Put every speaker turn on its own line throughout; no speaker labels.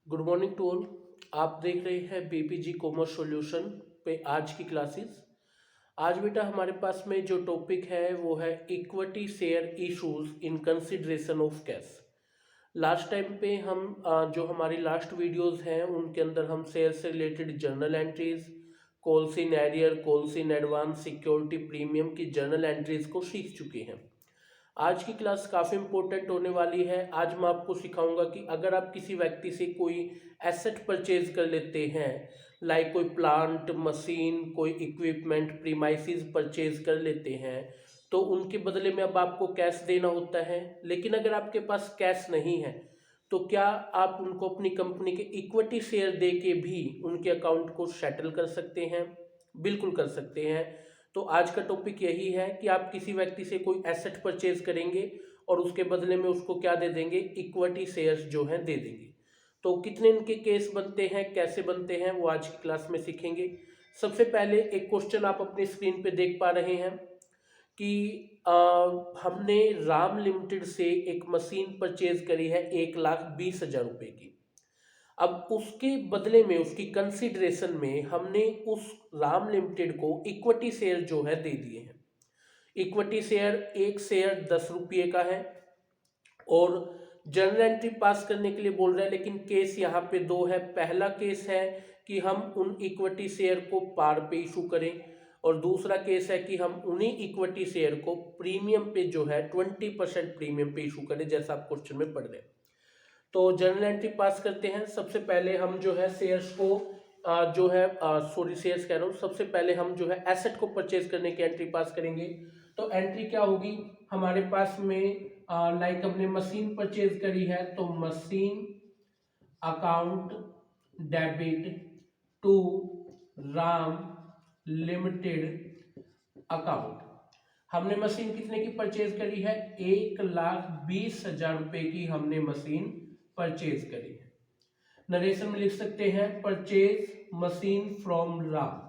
Good morning to all. आप देख रहे हैं बीपीजी कॉमर्स सॉल्यूशन पे आज की क्लासेस। आज बेटा हमारे पास में जो टॉपिक है वो है equity share issues in consideration of cash. Last time पे हम जो हमारी लास्ट वीडियोस हैं उनके अंदर हम शेयर से related journal entries, calls in arrear, calls in advance, security premium की जर्नल एंट्रीज को सीख चुके हैं। आज की क्लास काफ़ी इंपॉर्टेंट होने वाली है। आज मैं आपको सिखाऊंगा कि अगर आप किसी व्यक्ति से कोई एसेट परचेज कर लेते हैं, लाइक कोई प्लांट, मशीन, कोई इक्विपमेंट, प्रीमाइसिस परचेज कर लेते हैं, तो उनके बदले में अब आपको कैश देना होता है। लेकिन अगर आपके पास कैश नहीं है तो क्या आप उनको अपनी कंपनी के इक्विटी शेयर दे के भी उनके अकाउंट को सेटल कर सकते हैं? बिल्कुल कर सकते हैं। तो आज का टॉपिक यही है कि आप किसी व्यक्ति से कोई एसेट परचेज करेंगे और उसके बदले में उसको क्या दे देंगे? इक्विटी शेयर्स जो हैं दे देंगे। तो कितने इनके केस बनते हैं, कैसे बनते हैं, वो आज की क्लास में सीखेंगे। सबसे पहले एक क्वेश्चन आप अपनी स्क्रीन पे देख पा रहे हैं कि हमने राम लिमिटेड से एक मशीन परचेज करी है 1,20,000 रुपए की। अब उसके बदले में, उसकी कंसिडरेशन में हमने उस राम लिमिटेड को इक्विटी शेयर जो है दे दिए हैं। इक्विटी शेयर, एक शेयर 10 रुपये का है और जर्नल एंट्री पास करने के लिए बोल रहे हैं, लेकिन केस यहाँ पे दो है। पहला केस है कि हम उन इक्विटी शेयर को पार पे इशू करें और दूसरा केस है कि हम उन्हीं इक्विटी शेयर को प्रीमियम पे जो है 20% प्रीमियम पे इशू करें, जैसा आप क्वेश्चन में पढ़ रहे हैं। तो जर्नल एंट्री पास करते हैं। सबसे पहले हम जो है शेयर्स को जो है शेयर्स कह रहा हूँ, सबसे पहले हम जो है एसेट को परचेज करने की एंट्री पास करेंगे। तो एंट्री क्या होगी हमारे पास में? लाइक हमने मशीन परचेज करी है तो machine account debit to Ram limited account. हमने मशीन कितने की परचेज करी है? 1,20,000 रुपए की हमने मशीन परचेज करी है। नरेशन में लिख सकते हैं परचेज मशीन फ्रॉम राम।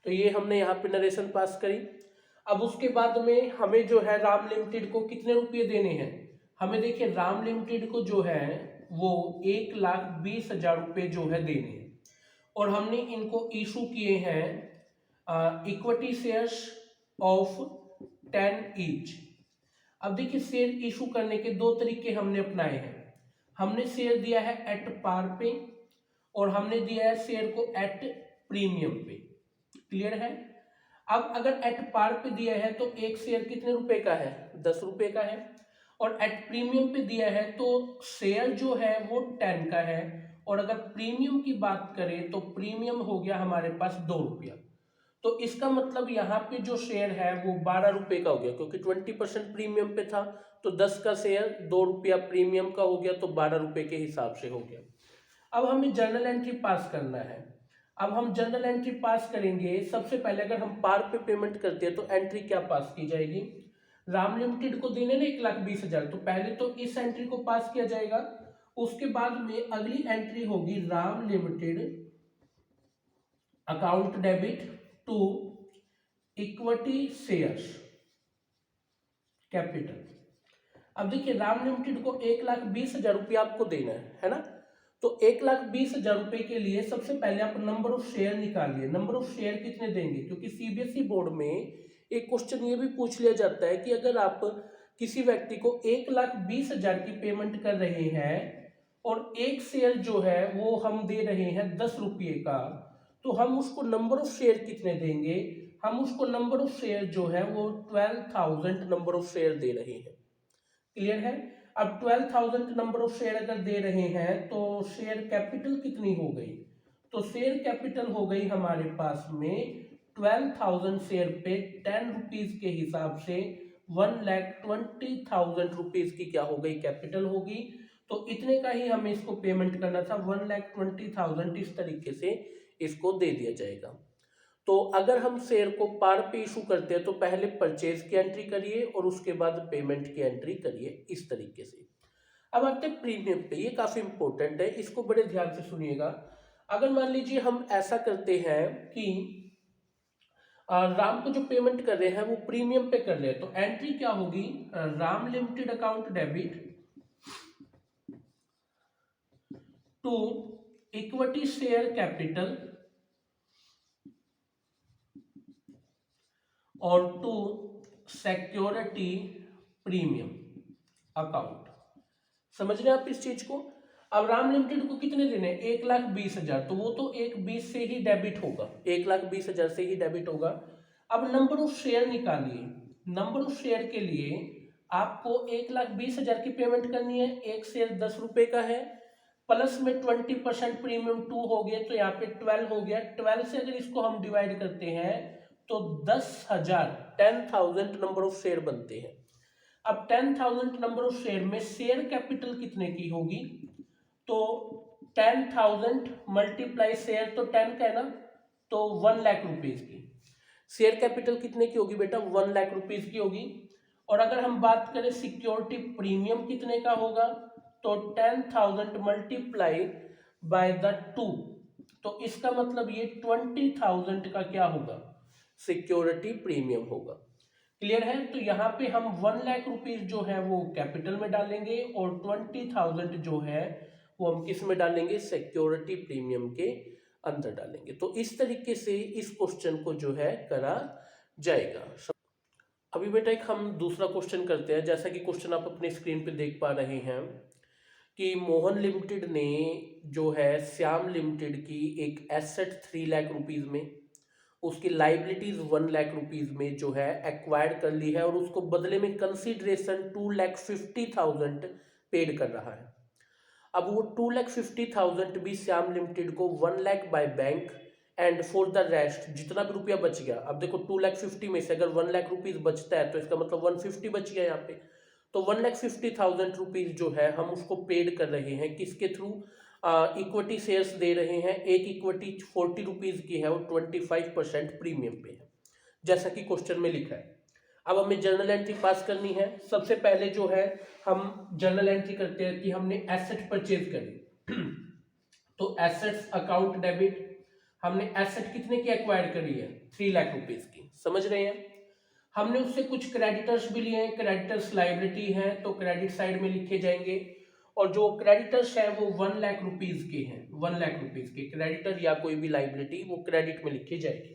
तो ये हमने यहाँ पे नरेशन पास करी। अब उसके बाद में हमें जो है राम लिमिटेड को कितने रुपये देने हैं? हमें देखिए राम लिमिटेड को जो है वो 1,20,000 रुपये जो है देने हैं और हमने इनको इशू किए हैं इक्विटी शेयर्स ऑफ 10 ईच। अब देखिए शेयर इशू करने के दो तरीके हमने अपनाए हैं। हमने शेयर दिया है एट पार पे और हमने दिया है शेयर को एट प्रीमियम पे। क्लियर है? अब अगर एट पार पे दिया है तो एक शेयर कितने रुपए का है? 10 रुपए का है। और एट प्रीमियम पे दिया है तो शेयर जो है वो 10 का है। और अगर प्रीमियम की बात करें तो प्रीमियम हो गया हमारे पास 2 रुपया। तो इसका मतलब यहाँ पे जो शेयर है वो 12 रुपए का हो गया, क्योंकि 20% प्रीमियम पे था। तो 10 का शेयर 2 रुपया प्रीमियम का हो गया, तो 12 रुपए के हिसाब से हो गया। अब हमें जर्नल एंट्री पास करना है। अब हम जर्नल एंट्री पास करेंगे। सबसे पहले अगर हम पार पे पेमेंट करते हैं तो एंट्री क्या पास की जाएगी? राम लिमिटेड को देने ना 1,20,000, तो पहले तो इस एंट्री को पास किया जाएगा। उसके बाद में अगली एंट्री होगी Ram limited account debit to equity shares capital. अब देखिए राम लिमिटेड को 1,20,000 रुपया आपको देना है ना? तो 1,20,000 रुपए के लिए सबसे पहले आप नंबर ऑफ शेयर निकालिए। नंबर ऑफ शेयर कितने देंगे? क्योंकि सीबीएसई बोर्ड में एक क्वेश्चन ये भी पूछ लिया जाता है कि अगर आप किसी व्यक्ति को 1,20,000 की पेमेंट कर रहे हैं और एक शेयर जो है वो हम दे रहे हैं 10 रुपये का, तो हम उसको नंबर ऑफ शेयर कितने देंगे? हम उसको नंबर ऑफ शेयर जो है वो 12,000 नंबर ऑफ शेयर दे रहे हैं। क्लियर है? अब 12,000 नंबर ऑफ शेयर अगर दे रहे हैं तो शेयर कैपिटल कितनी हो गई? तो शेयर कैपिटल हो गई हमारे पास में 12,000 शेयर पे 10 रुपीज के हिसाब से 1,20,000 रुपीज की क्या हो गई? कैपिटल होगी। तो इतने का ही हमें इसको पेमेंट करना था, 1,20,000। इस तरीके से इसको दे दिया जाएगा। तो अगर हम शेयर को पार पे इशू करते हैं तो पहले परचेज की एंट्री करिए और उसके बाद पेमेंट की एंट्री करिए, इस तरीके से। अब आते हैं प्रीमियम पे। ये काफी इंपॉर्टेंट है, इसको बड़े ध्यान से सुनिएगा। अगर मान लीजिए हम ऐसा करते हैं कि राम को जो पेमेंट कर रहे हैं वो प्रीमियम पे कर रहे हैं, तो एंट्री क्या होगी, Ram limited account debit to equity share capital और टू सिक्योरिटी प्रीमियम अकाउंट। समझ रहे हैं आप इस चीज को। अब राम लिमिटेड को कितने देने, 1,20,000, तो वो तो 1,20,000 से ही डेबिट होगा, 1,20,000 से ही डेबिट होगा। अब नंबर ऑफ शेयर निकालिए, नंबर ऑफ शेयर के लिए आपको 1,20,000 की पेमेंट करनी है, एक शेयर 10 रुपए का है, प्लस में 20% प्रीमियम 2 हो गया, तो यहाँ पे 12 हो गया। 12 से अगर इसको हम डिवाइड करते हैं तो 10,000 नंबर ऑफ शेयर बनते हैं। अब 10,000 नंबर ऑफ शेयर में शेयर कैपिटल कितने की होगी, तो 10,000 मल्टीप्लाई शेयर, तो 10 का है ना, तो 1 लाख रुपीज की शेयर कैपिटल कितने की होगी बेटा, 1 लाख रुपीज की होगी। और अगर हम बात करें सिक्योरिटी प्रीमियम कितने का होगा, तो 10,000 मल्टीप्लाई बाय द 2, तो इसका मतलब ये 20,000 का क्या होगा, सिक्योरिटी प्रीमियम होगा। क्लियर है। तो यहाँ पे हम 1 लाख रुपीज जो है वो कैपिटल में डालेंगे और 20,000 जो है वो हम किस में डालेंगे, सिक्योरिटी प्रीमियम के अंदर डालेंगे। तो इस तरीके से इस क्वेश्चन को जो है करा जाएगा। अभी बेटा एक हम दूसरा क्वेश्चन करते हैं। जैसा कि क्वेश्चन आप अपने स्क्रीन पे देख पा रहे हैं कि मोहन लिमिटेड ने जो है श्याम लिमिटेड की एक एसेट 3 लाख रुपीज में, उसकी लाइबिलिटीज 1 लाख रुपीज में जो है एक्वायर्ड कर ली है और उसको बदले में कंसीडरेशन 2,50,000 पेड कर रहा है। अब वो 2,50,000 भी श्याम लिमिटेड को 1 lakh by bank and for the rest जितना भी रुपया बच गया। अब देखो 2,50,000 में से अगर 1 लाख रुपीज बचता है तो इसका मतलब 150 बच गया यहाँ पे, तो 1,50,000 रुपीज जो है हम उसको पेड कर रहे हैं किसके थ्रू, इक्विटी शेयर्स दे रहे हैं। एक इक्विटी 40 रुपीज की है और 25% प्रीमियम पे है, जैसा कि क्वेश्चन में लिखा है। अब हमें जर्नल एंट्री पास करनी है। सबसे पहले जो है हम जर्नल एंट्री करते हैं कि हमने एसेट परचेज करी तो एसेट्स अकाउंट डेबिट, हमने एसेट कितने की एक्वायर करी है, 3 लाख रुपीज की। समझ रहे हैं। हमने उससे कुछ क्रेडिटर्स भी लिए हैं, क्रेडिटर्स लाइबिलिटी है तो क्रेडिट साइड में लिखे जाएंगे, और जो क्रेडिटर्स है वो 1 लाख रुपीज के हैं, 1 लाख रुपीज के क्रेडिटर या कोई भी लाइबिलिटी वो क्रेडिट में लिखी जाएगी।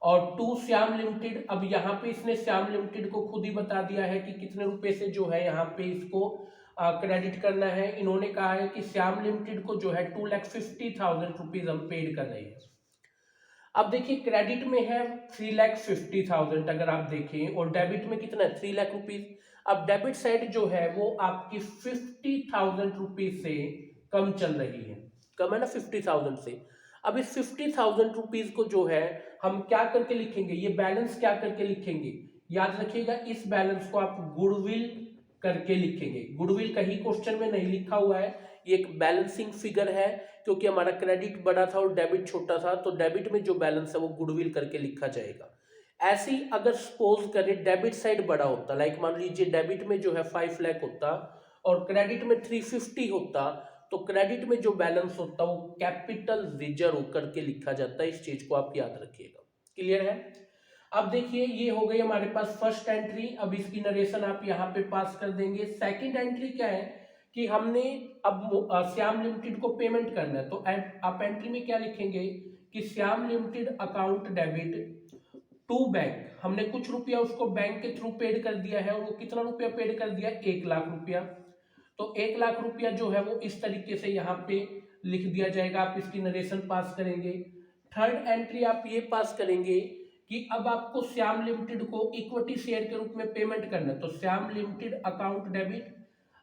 और टू श्याम लिमिटेड, अब यहाँ पे इसने श्याम लिमिटेड को खुद ही बता दिया है कि कितने रुपए से जो है यहाँ पे इसको क्रेडिट करना है। इन्होंने कहा है कि श्याम लिमिटेड को जो है 2,50,000 रुपीज हम पेड कर रहे हैं। अब देखिए क्रेडिट में है 3,50,000 अगर आप देखें, और डेबिट में कितना है 3 लाख रुपीज। अब डेबिट साइड जो है वो आपकी 50,000 रुपीज से कम चल रही है, कम है ना 50,000 से। अब इस 50,000 रुपीज को जो है हम क्या करके लिखेंगे, ये बैलेंस क्या करके लिखेंगे, याद रखिएगा इस बैलेंस को आप गुडविल करके लिखेंगे। गुडविल कहीं क्वेश्चन में नहीं लिखा हुआ है, ये एक बैलेंसिंग फिगर है, क्योंकि हमारा क्रेडिट बड़ा था और डेबिट छोटा था, तो डेबिट में जो बैलेंस है वो गुडविल करके लिखा जाएगा। ऐसे ही अगर सपोज करें डेबिट साइड बड़ा होता, लाइक मान लीजिए डेबिट में जो है 5 लाख होता और क्रेडिट में 350 होता, तो क्रेडिट में जो बैलेंस होता वो कैपिटल रिजर्व करके लिखा जाता है। इस चीज को आप याद रखिएगा। क्लियर है। अब देखिए ये हो गई हमारे पास फर्स्ट एंट्री। अब इसकी नरेशन आप यहाँ पे पास कर देंगे। सेकंड एंट्री क्या है कि हमने अब श्याम लिमिटेड को पेमेंट करना है, तो आप एंट्री में क्या लिखेंगे कि Shyam limited account debit to bank, हमने कुछ रुपया उसको बैंक के थ्रू पेड कर दिया है, और वो कितना रुपया पेड कर दिया, 1 लाख रुपया। तो 1 लाख रुपया जो है वो इस तरीके से यहाँ पे लिख दिया जाएगा। आप इसकी नरेशन पास करेंगे। थर्ड एंट्री आप ये पास करेंगे कि अब आपको श्याम लिमिटेड को इक्विटी शेयर के रूप में पेमेंट करना है, तो श्याम लिमिटेड अकाउंट डेबिट।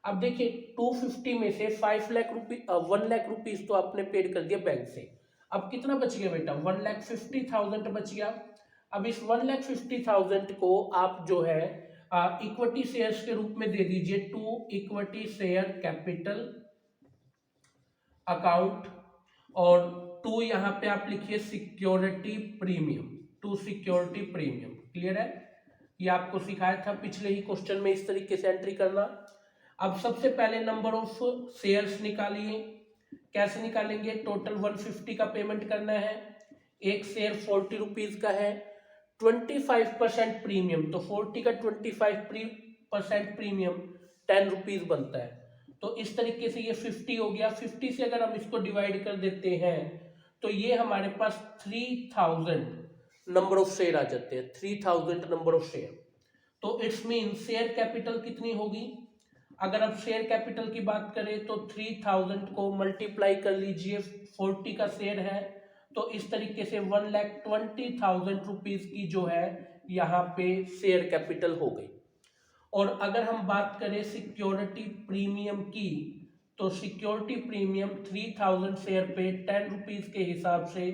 अब देखिए 250 में से 5 लाख रुपीज 1 लाख रुपीज तो आपने पेड कर दिया बैंक से। अब कितना बच गया बेटा, 1,50,000 बच गया। अब इस 1,50,000 को आप जो है इक्विटी शेयर्स के रूप में दे दीजिए to equity share capital account, और टू यहाँ पे आप लिखिए security premium, to security premium. Clear है। ये आपको सिखाया था पिछले ही क्वेश्चन में इस तरीके से एंट्री करना। अब सबसे पहले नंबर ऑफ शेयर्स निकालिए। कैसे निकालेंगे, टोटल 150 का पेमेंट करना है, एक शेयर 40 रुपीज का है, 25% प्रीमियम, तो 40 का 25% प्रीमियम 10 रुपीज बनता है। तो इस तरीके से ये 50 हो गया। 50 से अगर हम इसको डिवाइड कर देते हैं तो ये हमारे पास 3000 नंबर ऑफ शेयर आ जाते हैं, 3000 नंबर ऑफ शेयर। तो इट्स मीन शेयर कैपिटल कितनी होगी? अगर आप शेयर कैपिटल की बात करें तो 3000 को मल्टीप्लाई कर लीजिए, 40 का शेयर है, तो इस तरीके से 1,20,000 रुपीज की जो है यहाँ पे शेयर कैपिटल हो गई। और अगर हम बात करें सिक्योरिटी प्रीमियम की, तो सिक्योरिटी प्रीमियम 3000 शेयर पे 10 रुपीज के हिसाब से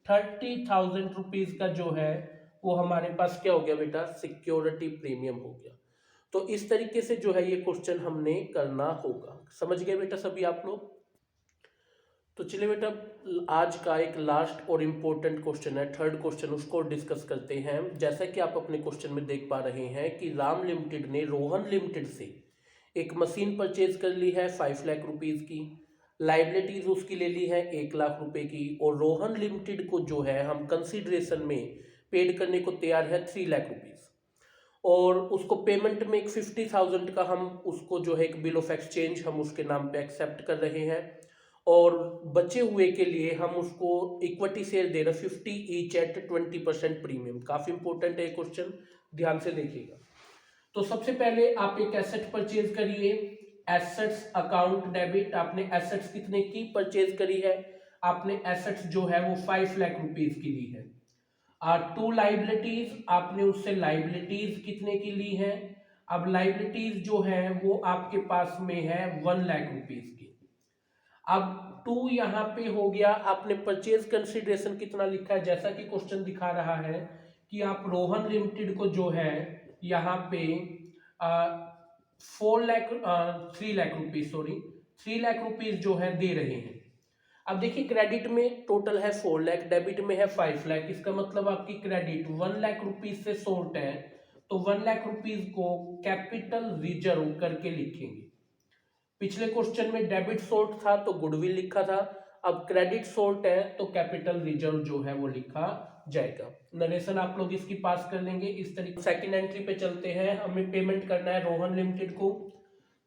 30,000 रुपीज का जो है वो हमारे पास क्या हो गया बेटा? सिक्योरिटी प्रीमियम हो गया। तो इस तरीके से जो है ये क्वेश्चन हमने करना होगा। समझ गए बेटा सभी आप लोग? तो चलिए बेटा, आज का एक लास्ट और इम्पोर्टेंट क्वेश्चन है, थर्ड क्वेश्चन, उसको डिस्कस करते हैं। जैसा कि आप अपने क्वेश्चन में देख पा रहे हैं कि राम लिमिटेड ने रोहन लिमिटेड से एक मशीन परचेज कर ली है 5 लाख रुपीज़ की, लाइबिलिटीज उसकी ले ली है 1 लाख रुपए की, और रोहन लिमिटेड को जो है हम कंसिडरेशन में पेड करने को तैयार है 3 लाख रुपीज़, और उसको पेमेंट में एक 50,000 का हम उसको जो है एक बिल ऑफ एक्सचेंज हम उसके नाम पे एक्सेप्ट कर रहे हैं, और बचे हुए के लिए हम उसको इक्विटी शेयर दे रहे हैं 50 ईच एट 20% प्रीमियम। काफ़ी इंपॉर्टेंट है क्वेश्चन, ध्यान से देखिएगा। तो सबसे पहले आप एक एसेट परचेज करिए, एसेट्स अकाउंट डेबिट। आपने एसेट्स कितने की परचेज करी है? आपने एसेट्स जो है वो 5 लाख रुपीज की ली है। टू लाइबिलिटीज, आपने उससे लाइबिलिटीज कितने की ली है? अब लाइबिलिटीज जो है वो आपके पास में है 1 लाख रुपीज की। अब टू यहाँ पे हो गया, आपने परचेज कंसिडरेशन कितना लिखा है? जैसा कि क्वेश्चन दिखा रहा है कि आप रोहन लिमिटेड को जो है यहाँ पे 3 lakh rupees, sorry 3 lakh rupees जो है दे रहे हैं। अब देखिए, क्रेडिट में टोटल है 4 लाख, डेबिट में है 5 लाख। इसका मतलब आपकी क्रेडिट 1 लाख रुपीज से शॉर्ट है, तो 1 लाख रुपीज को कैपिटल रिजर्व करके लिखेंगे। पिछले क्वेश्चन में डेबिट शॉर्ट था तो गुडविल लिखा था, अब क्रेडिट शॉर्ट है तो कैपिटल रिजर्व जो है वो लिखा जाएगा। नरेशन आप लोग इसकी पास कर लेंगे इस तरीके। सेकंड एंट्री पे चलते हैं, हमें पेमेंट करना है रोहन लिमिटेड को।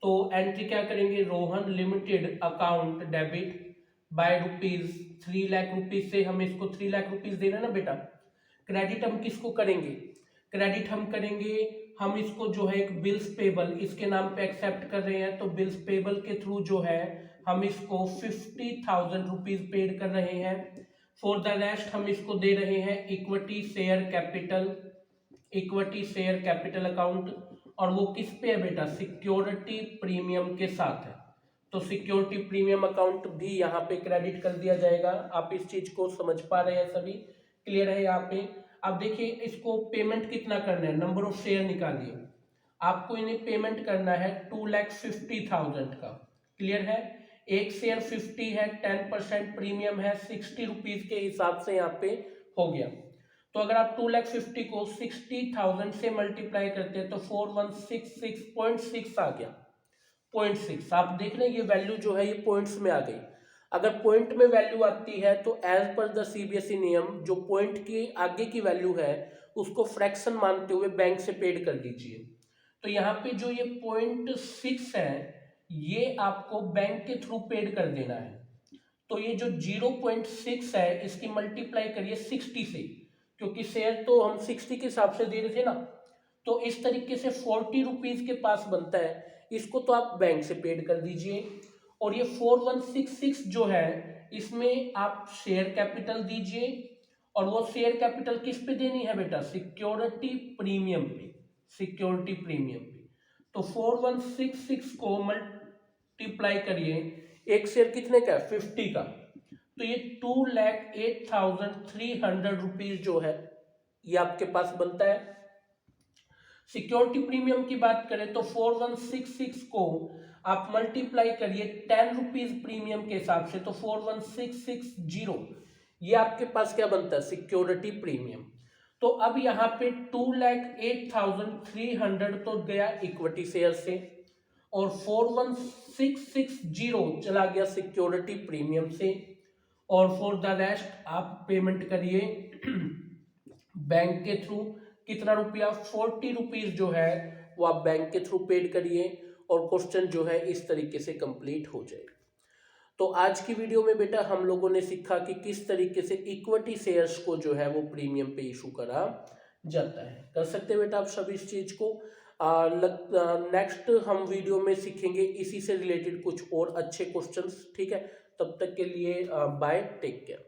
तो एंट्री क्या करेंगे? Rohan limited account debit by rupees 3 lakh rupees से हमें इसको 3 लाख रुपीज देना ना बेटा। क्रेडिट हम किसको करेंगे? क्रेडिट हम करेंगे, हम इसको जो है एक बिल्स पेबल इसके नाम पे एक्सेप्ट कर रहे हैं, तो बिल्स पेबल के थ्रू जो है हम इसको 50,000 रुपीज पेड कर रहे हैं। फॉर द रेस्ट हम इसको दे रहे हैं equity share capital, equity share capital account, और वो किस पे है बेटा? सिक्योरिटी प्रीमियम के साथ है, तो सिक्योरिटी प्रीमियम अकाउंट भी यहाँ पे क्रेडिट कर दिया जाएगा। आप इस चीज को समझ पा रहे हैं सभी? क्लियर है यहाँ पे? अब देखिए, इसको पेमेंट कितना करना है? नंबर ऑफ शेयर निकालिए। आपको इन्हें पेमेंट करना है 2,50,000 का। क्लियर है? एक शेयर 50 है, 10% प्रीमियम है, 60 रुपीज के हिसाब से यहाँ पे हो गया। तो अगर आप 2,50,000 को 60,000 से मल्टीप्लाई करते हैं तो 4166.6 आ गया, 0.6। आप देख रहे हैं ये वैल्यू जो है ये पॉइंट्स में आ गई। अगर पॉइंट में वैल्यू आती है तो एज पर द सीबीएसई नियम जो पॉइंट की आगे की वैल्यू है उसको फ्रैक्शन मानते हुए बैंक से पेड कर दीजिए। तो यहाँ पे जो ये 0.6 है ये आपको बैंक के थ्रू पेड कर देना है। तो ये जो 0.6 है इसकी मल्टीप्लाई करिए 60 से, क्योंकि शेयर तो हम 60 के हिसाब से दे रहे थे ना, तो इस तरीके से 40 रुपीज के पास बनता है। इसको तो आप बैंक से पेड कर दीजिए, और ये 4166 जो है इसमें आप शेयर कैपिटल दीजिए, और वो शेयर कैपिटल किस पे देनी है बेटा? सिक्योरिटी प्रीमियम पे, सिक्योरिटी प्रीमियम पे। तो 4166 को मल्टीप्लाई करिए, एक शेयर कितने का है? 50 का, तो ये 2,08,300 रुपीज जो है ये आपके पास बनता है। सिक्योरिटी प्रीमियम की बात करें तो 4166 को आप मल्टीप्लाई करिए 10 रुपीज प्रीमियम के हिसाब से, तो 41,660 ये आपके पास क्या बनता है? Security premium. तो अब यहाँ पे 2,08,300 तो गया इक्विटी शेयर से, और 41,660 चला गया सिक्योरिटी प्रीमियम से, और फॉर द रेस्ट आप पेमेंट करिए बैंक के थ्रू कितना रुपया 40 रुपीज जो है वो आप बैंक के थ्रू पेड करिए और क्वेश्चन जो है इस तरीके से कंप्लीट हो जाए। तो आज की वीडियो में बेटा हम लोगों ने सीखा कि किस तरीके से इक्विटी शेयर्स को जो है वो प्रीमियम पे इशू करा जाता है। कर सकते हैं बेटा आप सभी इस चीज को। नेक्स्ट हम वीडियो में सीखेंगे इसी से रिलेटेड कुछ और अच्छे क्वेश्चंस। ठीक है, तब तक के लिए बाय, टेक केयर।